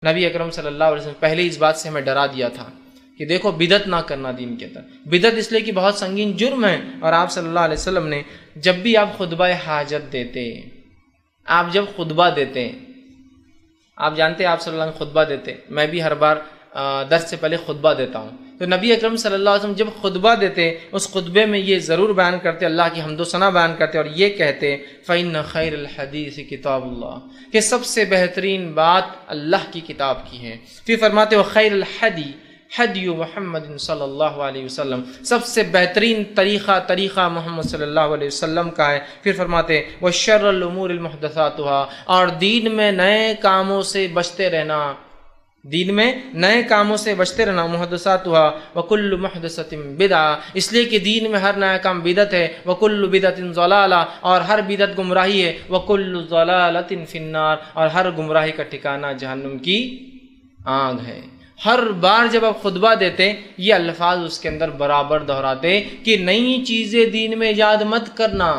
نبی اکرم صلی اللہ علیہ وسلم پہلے اس بات سے ہمیں ڈرا دیا تھا کہ دیکھو بدعت نہ کرنا دین کے اندر. بدعت اس لیے کہ بہت سنگین جرم ہے. اور آپ صلی اللہ علیہ وسلم نے جب بھی آپ خطبہ حاجت دیتے، آپ جب خطبہ دیتے، آپ جانتے ہیں آپ صلی اللہ علیہ وسلم خطبہ دیتے، میں بھی ہر بار درس سے پہلے خطبہ دیتا ہوں، تو نبی اکرم صلی اللہ علیہ وسلم جب خطبہ دیتے اس خطبے میں یہ ضرور بیان کرتے، اللہ کی حمد و ثنا بیان کرتے اور یہ کہتے فَإِنَّ خَيْرَ الْحَدِيثِ کتاب اللہ، کہ سب سے بہترین بات اللہ کی کتاب کی ہے. پھر فرماتے ہو خیر الحدی حدی محمد صلی اللہ علیہ وسلم، سب سے بہترین طریقہ محمد صلی اللہ علیہ وسلم کا ہے. پھر فرماتے وَشَرَّ الْأُمُورِ الْمُحْدَثَاتُهَا، اور دین میں نئے کاموں سے بچتے رہنا، دین میں نئے کاموں سے بچتے رہنا. محدثاتها وَكُلُّ مُحْدَثَةٍ بِدْعَةٍ، اس لیے کہ دین میں ہر نیا کام بدعت ہے. وَكُلُّ بِدْعَةٍ ضَلَالَةٍ، اور ہر بدعت گمراہی ہے. وَكُلُّ ضَلَالَةٍ فِي النَّارِ، اور ہر گمراہی کا ٹھکانہ جہنم کی آگ ہے. ہر بار جب آپ خطبہ دیتے یہ الفاظ اس کے اندر برابر دہراتے کہ نئی چیزیں دین میں ایجاد مت کرنا،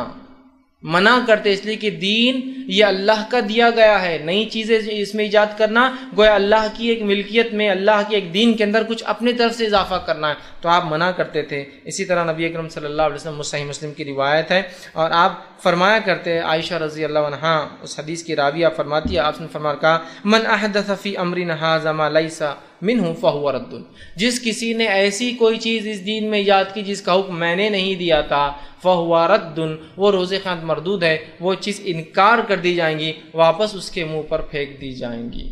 منع کرتے، اس لیے کہ دین یہ اللہ کا دیا گیا ہے. نئی چیزیں اس میں ایجاد کرنا گویا اللہ کی ایک ملکیت میں، اللہ کے ایک دین کے اندر کچھ اپنی طرف سے اضافہ کرنا ہے، تو آپ منع کرتے تھے. اسی طرح نبی اکرم صلی اللہ علیہ وسلم، صحیح مسلم کی روایت ہے، اور آپ فرمایا کرتے، عائشہ رضی اللہ عنہا اس حدیث کی راوی آپ فرماتی ہے، آپ نے فرمایا کہا من احدث فی امرنا ھذا ما لیس منہ فہو رد، جس کسی نے ایسی کوئی چیز اس دین میں ایجاد کی جس کا حکم میں نے نہیں دیا تھا، فہو رد، وہ روز قیامت مردود ہے، وہ چیز انکار کر دی جائیں گی، واپس اس کے منہ پر پھینک دی جائیں گی.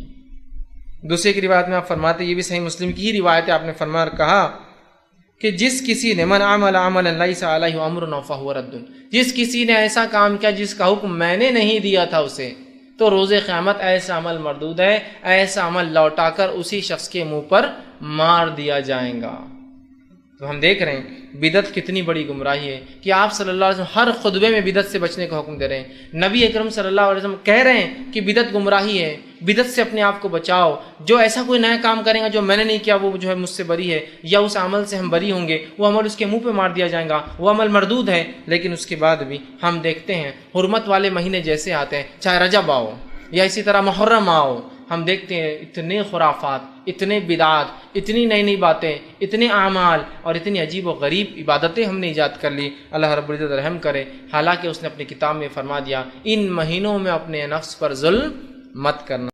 دوسری کی روایت میں آپ فرماتے، یہ بھی صحیح مسلم کی ہی روایت ہے، آپ نے فرمایا کہا کہ جس کسی نے من عمل عملا لیس علیہ امرنا فہو رد، جس کسی نے ایسا کام کیا جس کا حکم میں نے نہیں دیا تھا اسے، تو روز قیامت ایسا عمل مردود ہے، ایسا عمل لوٹا کر اسی شخص کے منہ پر مار دیا جائے گا. تو ہم دیکھ رہے ہیں بدعت کتنی بڑی گمراہی ہے کہ آپ صلی اللہ علیہ وسلم ہر خطبے میں بدعت سے بچنے کا حکم دے رہے ہیں. نبی اکرم صلی اللہ علیہ وسلم کہہ رہے ہیں کہ بدعت گمراہی ہے، بدعت سے اپنے آپ کو بچاؤ. جو ایسا کوئی نیا کام کرے گا جو میں نے نہیں کیا وہ جو ہے مجھ سے بری ہے، یا اس عمل سے ہم بری ہوں گے، وہ عمل اس کے منہ پہ مار دیا جائے گا، وہ عمل مردود ہے. لیکن اس کے بعد بھی ہم دیکھتے ہیں حرمت والے مہینے جیسے آتے ہیں، چاہے رجب آؤ یا اسی طرح محرم آؤ، ہم دیکھتے ہیں اتنے خرافات، اتنے بدعات، اتنی نئی نئی باتیں، اتنے اعمال اور اتنی عجیب و غریب عبادتیں ہم نے ایجاد کر لی. اللہ رب العزت رحم کرے. حالانکہ اس نے اپنی کتاب میں فرما دیا ان مہینوں میں اپنے نفس پر ظلم مت کرنا.